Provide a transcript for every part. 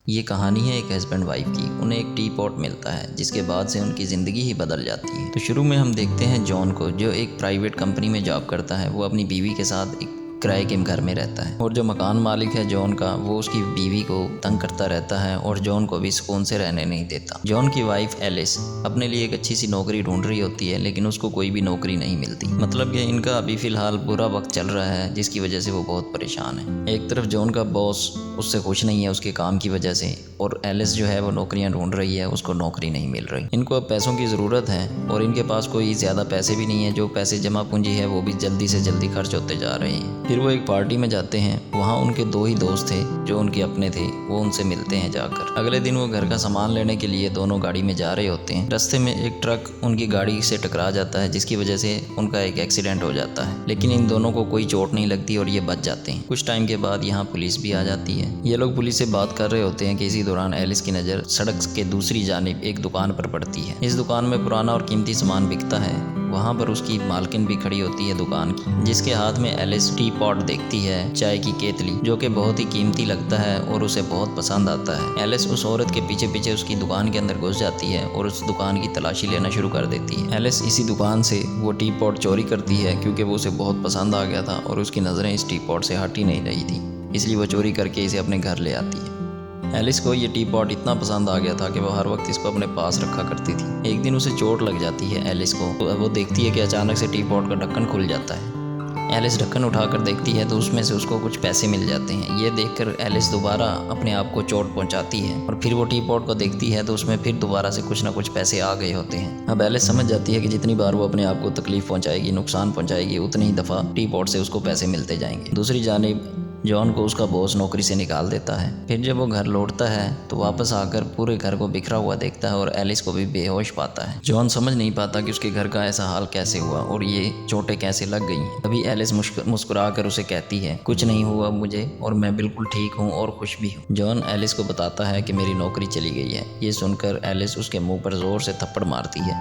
ये कहानी है एक हस्बैंड वाइफ की। उन्हें एक टी पॉट मिलता है जिसके बाद से उनकी ज़िंदगी ही बदल जाती है। तो शुरू में हम देखते हैं जॉन को, जो एक प्राइवेट कंपनी में जॉब करता है। वो अपनी बीवी के साथ एक किराए के घर में रहता है और जो मकान मालिक है जॉन का, वो उसकी बीवी को तंग करता रहता है और जॉन को भी सुकून से रहने नहीं देता। जॉन की वाइफ एलिस अपने लिए एक अच्छी सी नौकरी ढूंढ रही होती है, लेकिन उसको कोई भी नौकरी नहीं मिलती। मतलब कि इनका अभी फिलहाल बुरा वक्त चल रहा है, जिसकी वजह से वो बहुत परेशान है। एक तरफ जॉन का बॉस उससे खुश नहीं है उसके काम की वजह से, और एलिस जो है वो नौकरियां ढूंढ रही है, उसको नौकरी नहीं मिल रही। इनको अब पैसों की ज़रूरत है और इनके पास कोई ज़्यादा पैसे भी नहीं है। जो पैसे जमा पूंजी है वो भी जल्दी से जल्दी खर्च होते जा रहे हैं। फिर वो एक पार्टी में जाते हैं। वहाँ उनके दो ही दोस्त थे जो उनके अपने थे। वो उनसे मिलते हैं जाकर। अगले दिन वो घर का सामान लेने के लिए दोनों गाड़ी में जा रहे होते हैं। रास्ते में एक ट्रक उनकी गाड़ी से टकरा जाता है, जिसकी वजह से उनका एक एक्सीडेंट हो जाता है। लेकिन इन दोनों को कोई चोट नहीं लगती और ये बच जाते हैं। कुछ टाइम के बाद यहाँ पुलिस भी आ जाती है। ये लोग पुलिस से बात कर रहे होते हैं कि इसी दौरान एलिस की नज़र सड़क के दूसरी जानिब एक दुकान पर पड़ती है। इस दुकान में पुराना और कीमती सामान बिकता है। वहाँ पर उसकी मालकिन भी खड़ी होती है दुकान की, जिसके हाथ में एलिस टी पॉट देखती है, चाय की केतली, जो कि बहुत ही कीमती लगता है और उसे बहुत पसंद आता है। एलिस उस औरत के पीछे पीछे उसकी दुकान के अंदर घुस जाती है और उस दुकान की तलाशी लेना शुरू कर देती है। एलिस इसी दुकान से वो टी पॉट चोरी करती है, क्योंकि वो उसे बहुत पसंद आ गया था और उसकी नज़रें इस टी पॉट से हट ही नहीं रही थी, इसलिए वो चोरी करके इसे अपने घर ले आती है। एलिस को ये टी पॉट इतना पसंद आ गया था कि वो हर वक्त इसको अपने पास रखा करती थी। एक दिन उसे चोट लग जाती है एलिस को, तो वो देखती है कि अचानक से टी पॉट का ढक्कन खुल जाता है। एलिस ढक्कन उठाकर देखती है तो उसमें से उसको कुछ पैसे मिल जाते हैं। ये देखकर एलिस दोबारा अपने आप को चोट पहुंचाती है और फिर वो टी पॉट को देखती है तो उसमें फिर दोबारा से कुछ ना कुछ पैसे आ गए होते हैं। अब एलिस समझ जाती है कि जितनी बार वो अपने आप को तकलीफ पहुंचाएगी, नुकसान पहुंचाएगी, उतनी ही दफ़ा टी पॉट से उसको पैसे मिलते जाएंगे। दूसरी जानिब जॉन को उसका बॉस नौकरी से निकाल देता है। फिर जब वो घर लौटता है तो वापस आकर पूरे घर को बिखरा हुआ देखता है और एलिस को भी बेहोश पाता है। जॉन समझ नहीं पाता कि उसके घर का ऐसा हाल कैसे हुआ और ये चोटें कैसे लग गई। तभी एलिस मुस्कुरा कर उसे कहती है, कुछ नहीं हुआ मुझे और मैं बिल्कुल ठीक हूँ और खुश भी हूँ। जॉन एलिस को बताता है कि मेरी नौकरी चली गई है। ये सुनकर एलिस उसके मुंह पर जोर से थप्पड़ मारती है।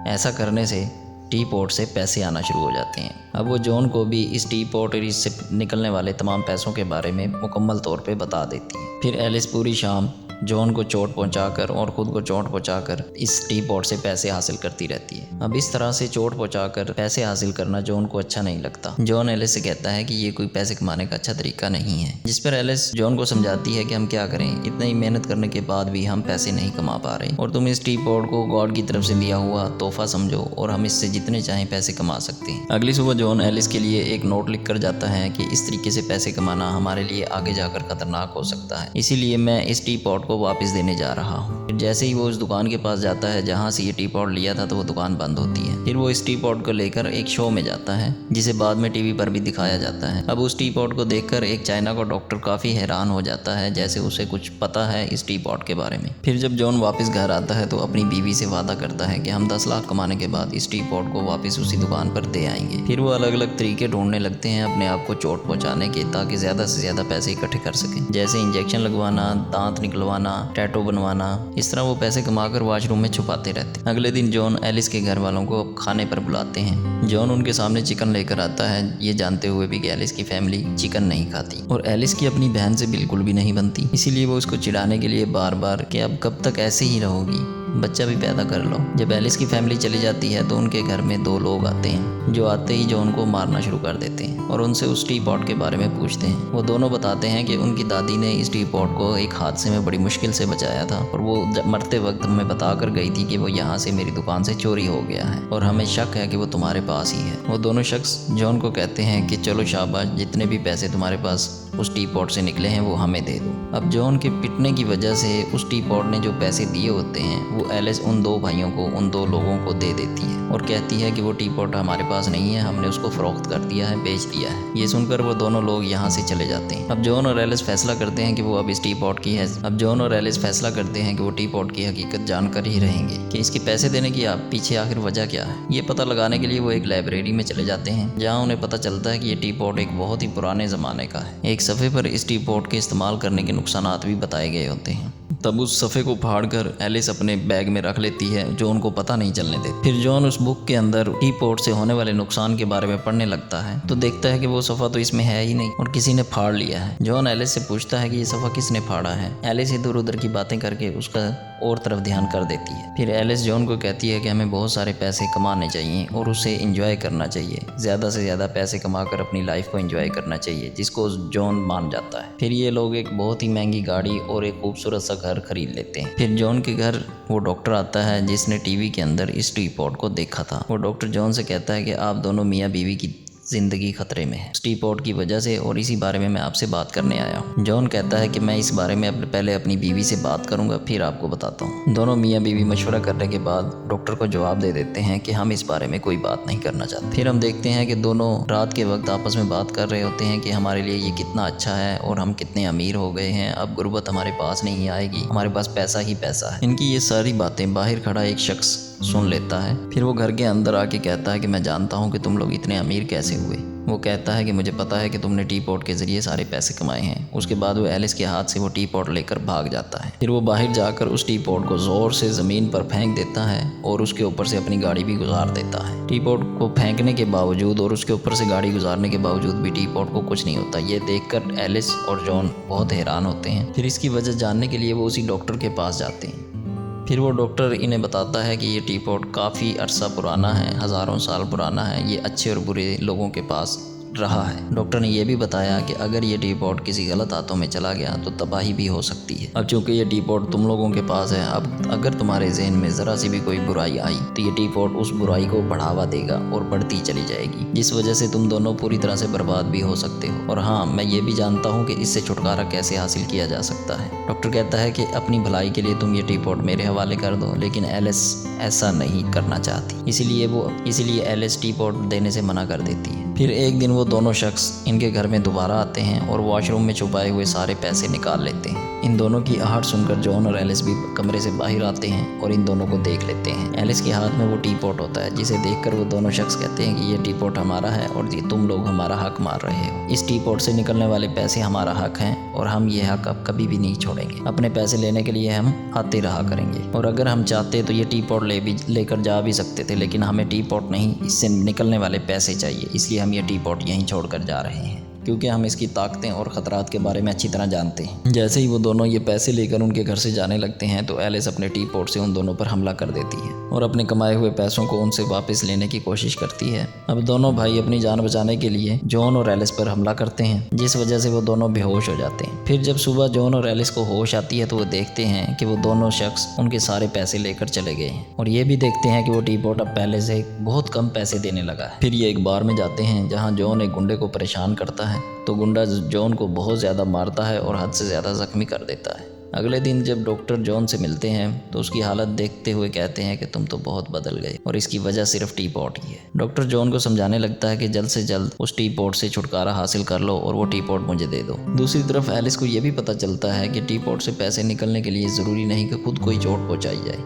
ऐसा करने से टी पॉट से पैसे आना शुरू हो जाते हैं। अब वो जॉन को भी इस टी पॉट और इससे निकलने वाले तमाम पैसों के बारे में मुकम्मल तौर पे बता देती है। फिर एलिस पूरी शाम जॉन को चोट पहुंचाकर और ख़ुद को चोट पहुंचाकर इस टी पॉट से पैसे हासिल करती रहती है। अब इस तरह से चोट पहुंचाकर पैसे हासिल करना जॉन को अच्छा नहीं लगता। जॉन एलिस से कहता है कि ये कोई पैसे कमाने का अच्छा तरीका नहीं है, जिस पर एलिस जॉन को समझाती है कि हम क्या करें, इतनी मेहनत करने के बाद भी हम पैसे नहीं कमा पा रहे और तुम इस टी पॉट को गॉड की तरफ से दिया हुआ तोहफा समझो और हम इससे जितने चाहें पैसे कमा सकते हैं। अगली सुबह जॉन एलिस के लिए एक नोट लिख कर जाता है कि इस तरीके से पैसे कमाना हमारे लिए आगे जाकर खतरनाक हो सकता है, इसीलिए मैं इस टी पॉट को वापस देने जा रहा हूँ। फिर जैसे ही वो उस दुकान के पास जाता है जहाँ से ये टी पॉट लिया था, तो वो दुकान बंद होती है। फिर वो इस टी पॉट को लेकर एक शो में जाता है, जिसे बाद में टीवी पर भी दिखाया जाता है। अब उस टी पॉट को देखकर एक चाइना का डॉक्टर काफ़ी हैरान हो जाता है, जैसे उसे कुछ पता है इस टी पॉट के बारे में। फिर जब जॉन वापस घर आता है तो अपनी बीवी से वादा करता है कि हम 10 लाख कमाने के बाद इस टी पॉट को वापस उसी दुकान पर दे आएंगे। फिर वो अलग अलग तरीके ढूंढने लगते हैं अपने आप को चोट पहुँचाने के, ताकि ज़्यादा से ज़्यादा पैसे इकट्ठे कर सकें, जैसे इंजेक्शन लगवाना, दांत निकलवाना, टैटू बनवाना। इस तरह वो पैसे कमाकर वॉशरूम में छुपाते रहते। अगले दिन जॉन एलिस के घर वालों को खाने पर बुलाते हैं। जॉन उनके सामने चिकन लेकर आता है, ये जानते हुए भी कि एलिस की फैमिली चिकन नहीं खाती और एलिस की अपनी बहन से बिल्कुल भी नहीं बनती। इसीलिए वो उसको चिढ़ाने के लिए बार बार कि अब कब तक ऐसे ही रहोगी, बच्चा भी पैदा कर लो। जब एलिस की फैमिली चली जाती है तो उनके घर में 2 लोग आते हैं, जो आते ही जॉन को मारना शुरू कर देते हैं और उनसे उस टी पॉट के बारे में पूछते हैं। वो दोनों बताते हैं कि उनकी दादी ने इस टी पॉट को एक हादसे में बड़ी मुश्किल से बचाया था और वो मरते वक्त हमें बता कर गई थी कि वो यहाँ से मेरी दुकान से चोरी हो गया है और हमें शक है कि वो तुम्हारे पास ही है। वो दोनों शख्स जॉन को कहते हैं कि चलो शाबाश, जितने भी पैसे तुम्हारे पास उस टी पॉट से निकले हैं वो हमें दे दो। अब जॉन के पिटने की वजह से उस टी पॉट ने जो पैसे दिए होते हैं वो एलिस उन 2 भाइयों को, उन 2 लोगों को दे देती है और कहती है कि वो टी पॉट हमारे पास नहीं है, हमने उसको फरोख्त कर दिया है, बेच दिया है। ये सुनकर वो दोनों लोग यहाँ से चले जाते हैं। अब जॉन और एलिस फैसला करते हैं कि वो अब इस टी पॉट की है अब जॉन और एलिस फैसला करते हैं कि वो टी पॉट की हकीकत जानकर ही रहेंगे कि इसके पैसे देने की पीछे आखिर वजह क्या है। ये पता लगाने के लिए वो एक लाइब्रेरी में चले जाते हैं, जहाँ उन्हें पता चलता है कि ये टी पॉट एक बहुत ही पुराने ज़माने का है। एक सफ़े पर इस टी पॉट के इस्तेमाल करने के नुकसानात भी बताए गए होते हैं। तब उस सफ़े को फाड़कर एलिस अपने बैग में रख लेती है, जो उनको पता नहीं चलने देती। फिर जॉन उस बुक के अंदर टी पॉट से होने वाले नुकसान के बारे में पढ़ने लगता है तो देखता है कि वो सफ़ा तो इसमें है ही नहीं और किसी ने फाड़ लिया है। जॉन एलिस से पूछता है कि ये सफ़ा किसने फाड़ा है। एलिस इधर उधर की बातें करके उसका और तरफ ध्यान कर देती है। फिर एलिस जॉन को कहती है कि हमें बहुत सारे पैसे कमाने चाहिए और उसे एंजॉय करना चाहिए, ज़्यादा से ज़्यादा पैसे कमाकर अपनी लाइफ को एंजॉय करना चाहिए, जिसको जॉन मान जाता है। फिर ये लोग एक बहुत ही महंगी गाड़ी और एक खूबसूरत सा घर खरीद लेते हैं। फिर जॉन के घर वो डॉक्टर आता है जिसने टीवी के अंदर इस टी पॉट को देखा था। वो डॉक्टर जॉन से कहता है कि आप दोनों मियाँ बीवी की ज़िंदगी खतरे में है टी पॉट की वजह से, और इसी बारे में मैं आपसे बात करने आया हूँ। जॉन कहता है कि मैं इस बारे में पहले अपनी बीवी से बात करूँगा, फिर आपको बताता हूँ। दोनों मियाँ बीवी मशवरा करने के बाद डॉक्टर को जवाब दे देते हैं कि हम इस बारे में कोई बात नहीं करना चाहते। फिर हम देखते हैं कि दोनों रात के वक्त आपस में बात कर रहे होते हैं कि हमारे लिए ये कितना अच्छा है और हम कितने अमीर हो गए हैं, अब गुर्बत हमारे पास नहीं आएगी, हमारे पास पैसा ही पैसा है। इनकी ये सारी बातें बाहर खड़ा एक शख्स सुन लेता है। फिर वो घर के अंदर आके कहता है कि मैं जानता हूँ कि तुम लोग इतने अमीर कैसे हुए। वो कहता है कि मुझे पता है कि तुमने टी पॉट के ज़रिए सारे पैसे कमाए हैं। उसके बाद वो एलिस के हाथ से वो टी पॉट लेकर भाग जाता है। फिर वो बाहर जाकर उस टी पॉट को ज़ोर से ज़मीन पर फेंक देता है और उसके ऊपर से अपनी गाड़ी भी गुजार देता है। टी पॉट को फेंकने के बावजूद और उसके ऊपर से गाड़ी गुजारने के बावजूद भी टी पॉट को कुछ नहीं होता। ये देखकर एलिस और जॉन बहुत हैरान होते हैं। फिर इसकी वजह जानने के लिए वो उसी डॉक्टर के पास जाते हैं। फिर वो डॉक्टर इन्हें बताता है कि ये टी पॉट काफ़ी अरसा पुराना है, हज़ारों साल पुराना है, ये अच्छे और बुरे लोगों के पास रहा है। डॉक्टर ने यह भी बताया कि अगर ये टी पॉट किसी गलत हाथों में चला गया तो तबाही भी हो सकती है। अब चूंकि ये टी पॉट तुम लोगों के पास है, अब अगर तुम्हारे जहन में ज़रा सी भी कोई बुराई आई तो ये टी पॉट उस बुराई को बढ़ावा देगा और बढ़ती चली जाएगी, जिस वजह से तुम दोनों पूरी तरह से बर्बाद भी हो सकते हो। और हाँ, मैं ये भी जानता हूँ कि इससे छुटकारा कैसे हासिल किया जा सकता है। डॉक्टर कहता है कि अपनी भलाई के लिए तुम ये टी पॉट मेरे हवाले कर दो, लेकिन एलिस ऐसा नहीं करना चाहती, इसीलिए एलिस टी पॉट देने से मना कर देती है। फिर एक दिन वो दोनों शख्स इनके घर में दोबारा आते हैं और वॉशरूम में छुपाए हुए सारे पैसे निकाल लेते हैं। इन दोनों की आहट सुनकर जॉन और एलिस भी कमरे से बाहर आते हैं और इन दोनों को देख लेते हैं। एलिस के हाथ में वो टी पॉट होता है, जिसे देखकर वो दोनों शख्स कहते हैं कि ये टी पॉट हमारा है और ये तुम लोग हमारा हक मार रहे हो। इस टी पॉट से निकलने वाले पैसे हमारा हक हैं और हम ये हक अब कभी भी नहीं छोड़ेंगे। अपने पैसे लेने के लिए हम आते रहा करेंगे, और अगर हम चाहते तो ये टी पॉट लेकर जा भी सकते थे, लेकिन हमें टी पॉट नहीं, इससे निकलने वाले पैसे चाहिए, इसलिए हम ये टी पॉट यहीं छोड़कर जा रहे हैं, क्योंकि हम इसकी ताकतें और ख़तरात के बारे में अच्छी तरह जानते हैं। जैसे ही वो दोनों ये पैसे लेकर उनके घर से जाने लगते हैं तो एलिस अपने टी पॉट से उन दोनों पर हमला कर देती है और अपने कमाए हुए पैसों को उनसे वापस लेने की कोशिश करती है। अब दोनों भाई अपनी जान बचाने के लिए जॉन और एलिस पर हमला करते हैं, जिस वजह से वो दोनों बेहोश हो जाते हैं। फिर जब सुबह जॉन और एलिस को होश आती है तो वो देखते हैं कि वो दोनों शख्स उनके सारे पैसे लेकर चले गए हैं, और ये भी देखते हैं कि वो टी पॉट अब पहले से बहुत कम पैसे देने लगा है। फिर ये एक बार में जाते हैं जहाँ जॉन एक गुंडे को परेशान करता है, तो गुंडा जॉन को बहुत ज़्यादा मारता है और हद से ज़्यादा ज़ख्मी कर देता है। अगले दिन जब डॉक्टर जॉन से मिलते हैं तो उसकी हालत देखते हुए कहते हैं कि तुम तो बहुत बदल गए और इसकी वजह सिर्फ टी पॉट ही है। डॉक्टर जॉन को समझाने लगता है कि जल्द से जल्द उस टी पॉट से छुटकारा हासिल कर लो और वो टी पॉट मुझे दे दो। दूसरी तरफ एलिस को यह भी पता चलता है कि टी पॉट से पैसे निकलने के लिए ज़रूरी नहीं कि खुद कोई चोट पहुँचाई जाए,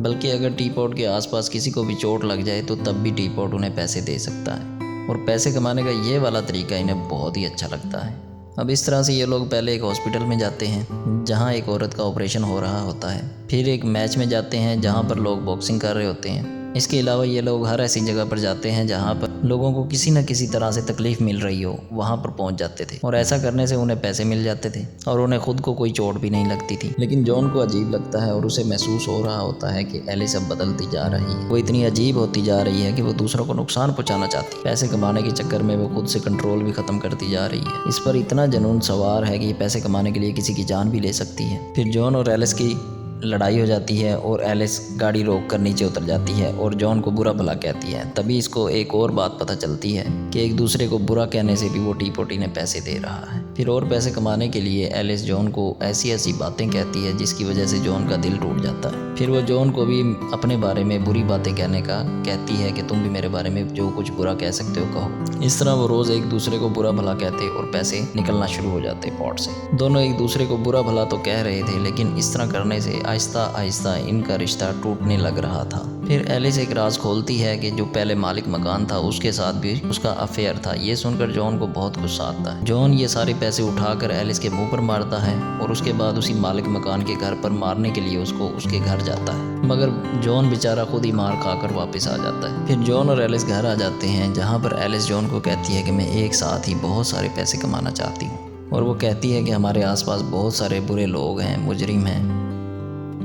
बल्कि अगर टी पॉट के आसपास किसी को भी चोट लग जाए तो तब भी टी पॉट उन्हें पैसे दे सकता है, और पैसे कमाने का ये वाला तरीका इन्हें बहुत ही अच्छा लगता है। अब इस तरह से ये लोग पहले एक हॉस्पिटल में जाते हैं जहाँ एक औरत का ऑपरेशन हो रहा होता है, फिर एक मैच में जाते हैं जहाँ पर लोग बॉक्सिंग कर रहे होते हैं। इसके अलावा ये लोग हर ऐसी जगह पर जाते हैं जहाँ पर लोगों को किसी न किसी तरह से तकलीफ़ मिल रही हो, वहाँ पर पहुँच जाते थे, और ऐसा करने से उन्हें पैसे मिल जाते थे और उन्हें खुद को कोई चोट भी नहीं लगती थी। लेकिन जॉन को अजीब लगता है और उसे महसूस हो रहा होता है कि एलिस अब बदलती जा रही है, वो इतनी अजीब होती जा रही है कि वो दूसरों को नुकसान पहुँचाना चाहती है। पैसे कमाने के चक्कर में वो खुद से कंट्रोल भी ख़त्म करती जा रही है। इस पर इतना जुनून सवार है कि ये पैसे कमाने के लिए किसी की जान भी ले सकती है। फिर जॉन और एलिस की लड़ाई हो जाती है और एलिस गाड़ी रोक कर नीचे उतर जाती है और जॉन को बुरा भला कहती है। तभी इसको एक और बात पता चलती है कि एक दूसरे को बुरा कहने से भी वो टी पोटी ने पैसे दे रहा है। फिर और पैसे कमाने के लिए एलिस जॉन को ऐसी ऐसी बातें कहती है जिसकी वजह से जॉन का दिल टूट जाता है। फिर वो जॉन को भी अपने बारे में बुरी बातें कहने का कहती है कि तुम भी मेरे बारे में जो कुछ बुरा कह सकते हो कहो। इस तरह वो रोज़ एक दूसरे को बुरा भला कहते और पैसे निकलना शुरू हो जाते पॉट से। दोनों एक दूसरे को बुरा भला तो कह रहे थे, लेकिन इस तरह करने से आहिस्ता आहिस्ता इनका रिश्ता टूटने लग रहा था। फिर एलिस एक राज खोलती है कि जो पहले मालिक मकान था उसके साथ भी उसका अफेयर था। ये सुनकर जॉन को बहुत गुस्सा आता है। जॉन ये सारे पैसे उठाकर एलिस के मुंह पर मारता है और उसके बाद उसी मालिक मकान के घर पर मारने के लिए उसको उसके घर जाता है, मगर जॉन बेचारा खुद ही मार खाकर वापस आ जाता है। फिर जॉन और एलिस घर आ जाते हैं, जहाँ पर एलिस जॉन को कहती है कि मैं एक साथ ही बहुत सारे पैसे कमाना चाहती हूँ, और वो कहती है कि हमारे आसपास बहुत सारे बुरे लोग हैं, मुजरिम हैं,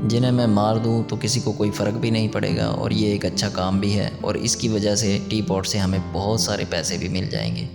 जिन्हें मैं मार दूं तो किसी को कोई फ़र्क भी नहीं पड़ेगा और ये एक अच्छा काम भी है, और इसकी वजह से टी पॉट से हमें बहुत सारे पैसे भी मिल जाएंगे।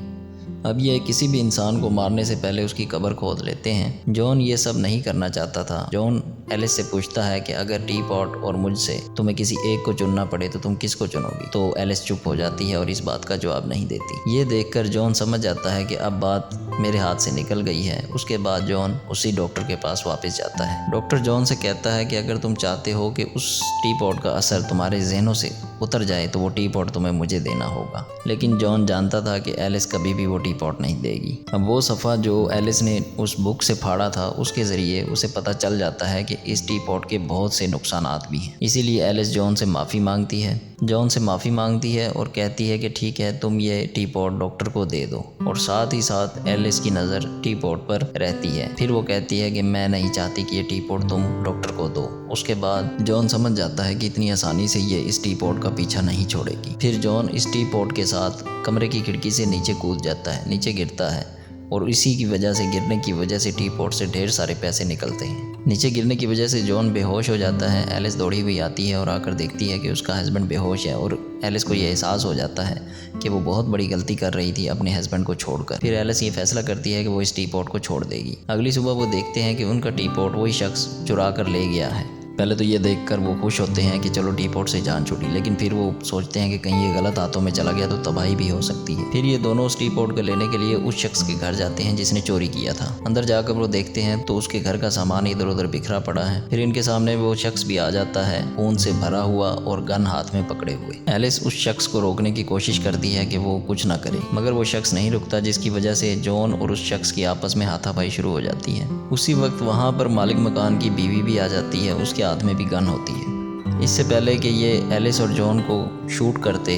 अब ये किसी भी इंसान को मारने से पहले उसकी कब्र खोद लेते हैं। जॉन ये सब नहीं करना चाहता था। जॉन एलिस से पूछता है कि अगर टी पॉट और मुझसे तुम्हें किसी एक को चुनना पड़े तो तुम किसको चुनोगी? तो एलिस चुप हो जाती है और इस बात का जवाब नहीं देती। ये देखकर जॉन समझ जाता है कि अब बात मेरे हाथ से निकल गई है। उसके बाद जॉन उसी डॉक्टर के पास वापस जाता है। डॉक्टर जॉन से कहता है कि अगर तुम चाहते हो कि उस टी पॉट का असर तुम्हारे जहनों से उतर जाए तो वो टी पॉट तुम्हें मुझे देना होगा। लेकिन जॉन जानता था कि एलिस कभी भी वो टी पॉट नहीं देगी। अब वो सफ़ा जो एलिस ने उस बुक से फाड़ा था उसके ज़रिए उसे पता चल जाता है कि इस टी पॉट के बहुत से नुकसानात भी हैं। इसीलिए एलिस जॉन से माफ़ी मांगती है। जॉन से माफ़ी मांगती है और कहती है कि ठीक है, तुम ये टी पॉट डॉक्टर को दे दो, और साथ ही साथ एलिस की नज़र टी पॉट पर रहती है। फिर वो कहती है कि मैं नहीं चाहती कि ये टी पॉट तुम डॉक्टर को दो। उसके बाद जॉन समझ जाता है कि इतनी आसानी से ये इस टी पॉट का पीछा नहीं छोड़ेगी। फिर जॉन इस टी पॉट के साथ कमरे की खिड़की से नीचे कूद जाता है, नीचे गिरता है, और इसी की वजह से गिरने की वजह से टी पॉट से ढेर सारे पैसे निकलते हैं। नीचे गिरने की वजह से जॉन बेहोश हो जाता है। एलिस दौड़ी हुई आती है और आकर देखती है कि उसका हस्बैंड बेहोश है, और एलिस को ये एहसास हो जाता है कि वो बहुत बड़ी गलती कर रही थी अपने हस्बैंड को छोड़कर। फिर एलिस ये फैसला करती है कि वो इस टी पॉट को छोड़ देगी। अगली सुबह वो देखते हैं कि उनका टी पॉट वही शख्स चुरा कर ले गया है। पहले तो ये देखकर वो खुश होते हैं कि चलो टी पॉट से जान छूटी, लेकिन फिर वो सोचते हैं कि कहीं ये गलत हाथों में चला गया तो तबाही भी हो सकती है। फिर ये दोनों उस टी पॉट को लेने के लिए उस शख्स के घर जाते हैं जिसने चोरी किया था। अंदर जाकर वो देखते हैं तो उसके घर का सामान इधर उधर बिखरा पड़ा है। फिर इनके सामने वो शख्स भी आ जाता है, खून से भरा हुआ और गन हाथ में पकड़े हुए। एलिस उस शख्स को रोकने की कोशिश करती है कि वो कुछ ना करे, मगर वो शख्स नहीं रुकता, जिसकी वजह से जॉन और उस शख्स की आपस में हाथापाई शुरू हो जाती है। उसी वक्त वहाँ पर मालिक मकान की बीवी भी आ जाती है, उसके हाथ में भी गन होती है। इससे पहले कि ये एलिस और जॉन को शूट करते,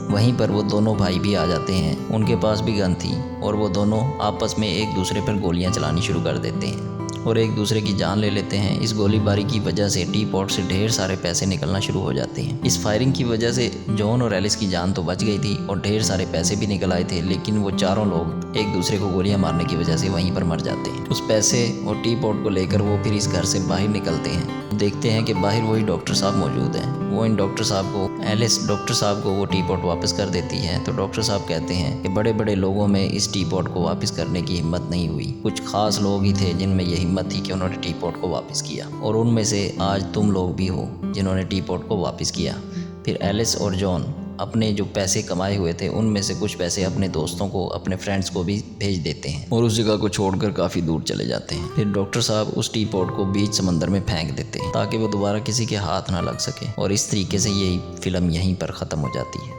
वहीं पर वो दोनों भाई भी आ जाते हैं। उनके पास भी गन थी और वो दोनों आपस में एक दूसरे पर गोलियां चलानी शुरू कर देते हैं और एक दूसरे की जान ले लेते हैं। इस गोलीबारी की वजह से टी पॉट से ढेर सारे पैसे निकलना शुरू हो जाते हैं। इस फायरिंग की वजह से जॉन और एलिस की जान तो बच गई थी और ढेर सारे पैसे भी निकल आए थे, लेकिन वो चारों लोग एक दूसरे को गोलियां मारने की वजह से वहीं पर मर जाते हैं। उस पैसे और टी पॉट को लेकर वो फिर इस घर से बाहर निकलते हैं। देखते हैं कि बाहर वही डॉक्टर साहब मौजूद हैं। वो इन डॉक्टर साहब को एलिस डॉक्टर साहब को वो टी पॉट वापस कर देती है। तो डॉक्टर साहब कहते हैं कि बड़े बड़े लोगों में इस टी पॉट को वापस करने की हिम्मत नहीं हुई। कुछ खास लोग ही थे जिनमें ये हिम्मत थी कि उन्होंने टी पॉट को वापस किया, और उनमें से आज तुम लोग भी हो जिन्होंने टी पॉट को वापस किया। फिर एलिस और जॉन अपने जो पैसे कमाए हुए थे उनमें से कुछ पैसे अपने दोस्तों को, अपने फ्रेंड्स को भी भेज देते हैं और उस जगह को छोड़कर काफ़ी दूर चले जाते हैं। फिर डॉक्टर साहब उस टी पॉट को बीच समंदर में फेंक देते हैं ताकि वो दोबारा किसी के हाथ ना लग सके, और इस तरीके से यही फिल्म यहीं पर ख़त्म हो जाती है।